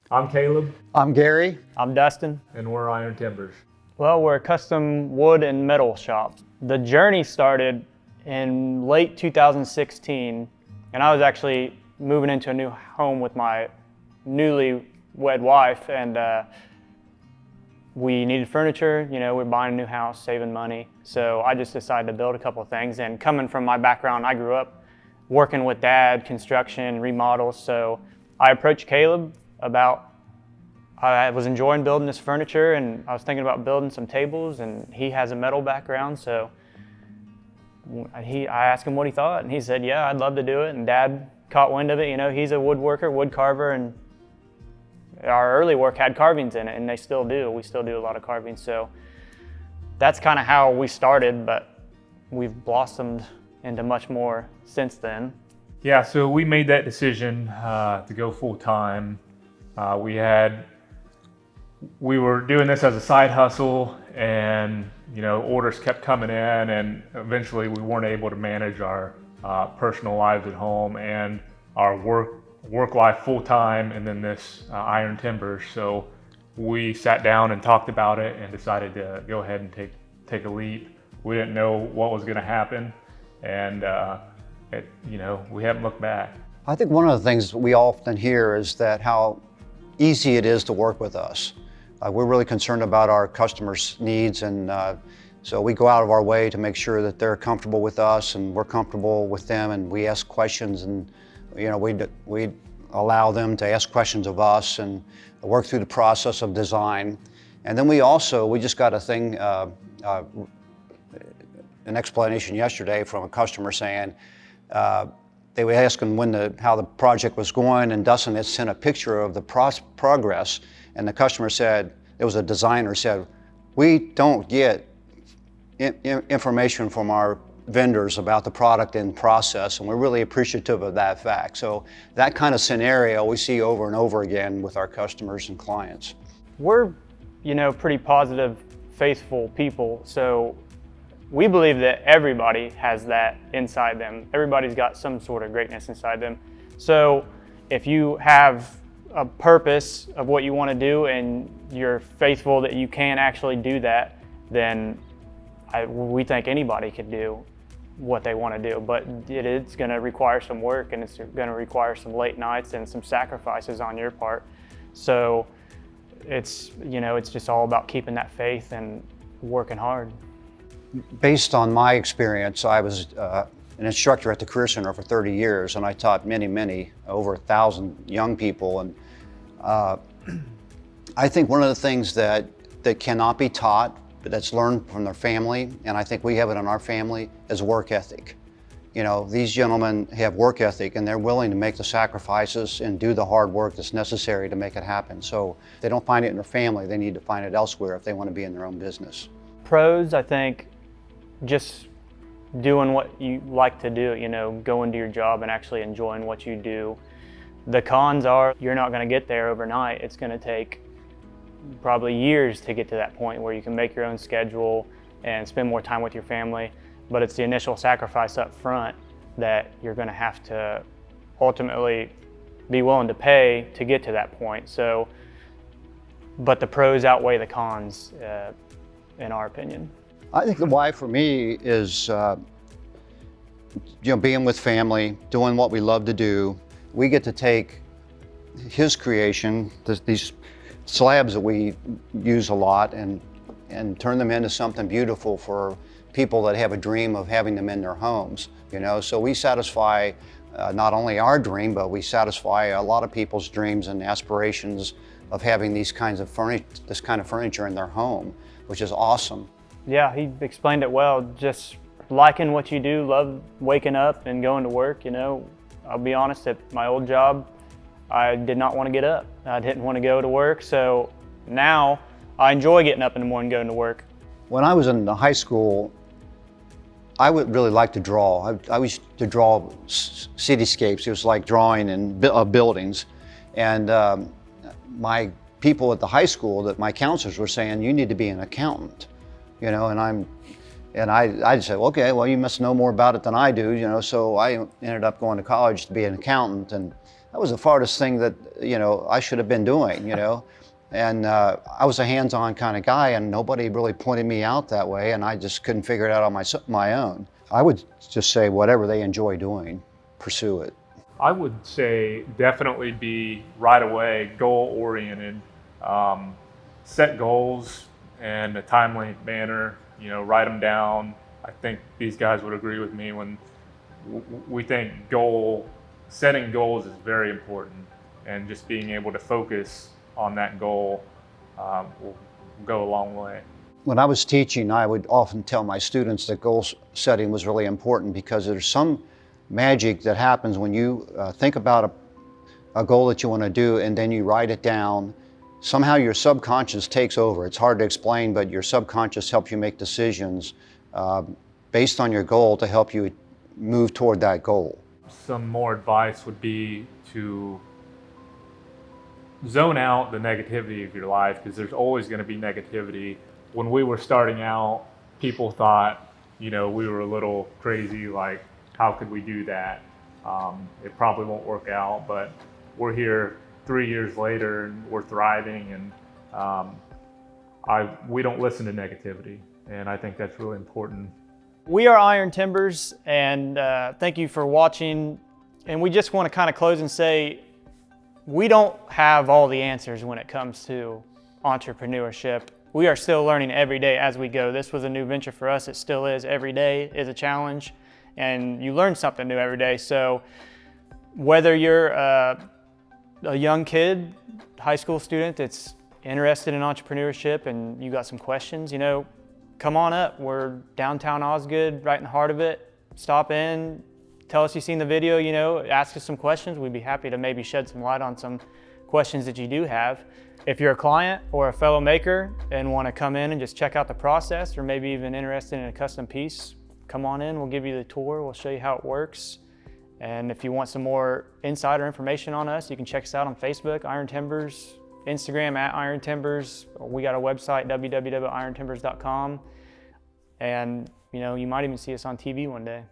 I'm Caleb, I'm Gary. I'm Dustin. and we're Iron Timbers. Well, we're a custom wood and metal shop. The journey started in late 2016, and I was actually moving into a new home with my newly wed wife, and we needed furniture. We're buying a new house, saving money. So I just decided to build a couple of things. And coming from my background, I grew up working with Dad, construction, remodels. So I approached Caleb about, I was enjoying building this furniture, and I was thinking about building some tables, and he has a metal background. So I asked him what he thought, and he said, yeah, I'd love to do it. And Dad caught wind of it. He's a woodworker, wood carver, and our early work had carvings in it, and they still do. We still do a lot of carving. So that's kind of how we started, but we've blossomed into much more since then. Yeah, so we made that decision to go full time. We were doing this as a side hustle, and orders kept coming in, and eventually we weren't able to manage our personal lives at home and our work life full time, and then this Iron Timbers. So we sat down and talked about it and decided to go ahead and take a leap. We didn't know what was going to happen, and we haven't looked back. I think one of the things we often hear is that how easy it is to work with us. We're really concerned about our customers' needs, and so we go out of our way to make sure that they're comfortable with us and we're comfortable with them, and we ask questions, and we allow them to ask questions of us and work through the process of design. And then we just got an explanation yesterday from a customer saying they were asking how the project was going, and Dustin had sent a picture of the progress, and the customer said, it was a designer, said, we don't get information from our vendors about the product and process, and we're really appreciative of that fact. So that kind of scenario we see over and over again with our customers and clients. We're, pretty positive, faithful people. So we believe that everybody has that inside them. Everybody's got some sort of greatness inside them. So if you have a purpose of what you want to do and you're faithful that you can actually do that, then we think anybody could do what they want to do. But it's going to require some work, and it's going to require some late nights and some sacrifices on your part. So it's just all about keeping that faith and working hard. Based on my experience, I was an instructor at the Career Center for 30 years, and I taught many, over 1,000 young people. And I think one of the things that cannot be taught, but that's learned from their family, and I think we have it in our family, is work ethic. These gentlemen have work ethic, and they're willing to make the sacrifices and do the hard work that's necessary to make it happen. So if they don't find it in their family, they need to find it elsewhere if they want to be in their own business. Pros, I think, just doing what you like to do, going to your job and actually enjoying what you do. The cons are you're not going to get there overnight. It's going to take probably years to get to that point where you can make your own schedule and spend more time with your family. But it's the initial sacrifice up front that you're going to have to ultimately be willing to pay to get to that point. So, but the pros outweigh the cons, in our opinion. I think the why for me is being with family, doing what we love to do. We get to take his creation, these slabs that we use a lot, and turn them into something beautiful for people that have a dream of having them in their homes. So we satisfy not only our dream, but we satisfy a lot of people's dreams and aspirations of having this kind of furniture in their home, which is awesome. Yeah, he explained it well. Just liking what you do, love waking up and going to work. I'll be honest, at my old job, I did not want to get up. I didn't want to go to work. So now I enjoy getting up in the morning, going to work. When I was in high school, I would really like to draw. I used to draw cityscapes. It was like drawing in buildings. And my people at the high school, my counselors were saying, you need to be an accountant. And I said, okay, well, you must know more about it than I do, so I ended up going to college to be an accountant, and that was the farthest thing that, you know, I should have been doing, you know. And I was a hands-on kind of guy, and nobody really pointed me out that way, and I just couldn't figure it out on my own. I would just say whatever they enjoy doing, pursue it. I would say definitely be right away goal-oriented. Set goals in a timely manner, you know, write them down. I think these guys would agree with me when we think setting goals is very important, and just being able to focus on that goal will go a long way. When I was teaching, I would often tell my students that goal setting was really important, because there's some magic that happens when you think about a goal that you want to do and then you write it down. Somehow your subconscious takes over. It's hard to explain, but your subconscious helps you make decisions based on your goal to help you move toward that goal. Some more advice would be to zone out the negativity of your life, because there's always going to be negativity. When we were starting out, people thought, you know, we were a little crazy, like, how could we do that? It probably won't work out, but we're here 3 years later and we're thriving, and we don't listen to negativity, and I think that's really important. We are Iron Timbers, and thank you for watching. And we just want to kind of close and say, we don't have all the answers when it comes to entrepreneurship. We are still learning every day as we go. This was a new venture for us. It still is. Every day is a challenge, and you learn something new every day. So whether you're a young kid, high school student that's interested in entrepreneurship and you got some questions, you know, come on up. We're downtown Osgood, right in the heart of it. Stop in, tell us you've seen the video, you know, ask us some questions. We'd be happy to maybe shed some light on some questions that you do have. If you're a client or a fellow maker and want to come in and just check out the process, or maybe even interested in a custom piece, come on in, we'll give you the tour, we'll show you how it works. And if you want some more insider information on us, you can check us out on Facebook, Iron Timbers, Instagram at Iron Timbers. We got a website, www.irontimbers.com. And you know, you might even see us on TV one day.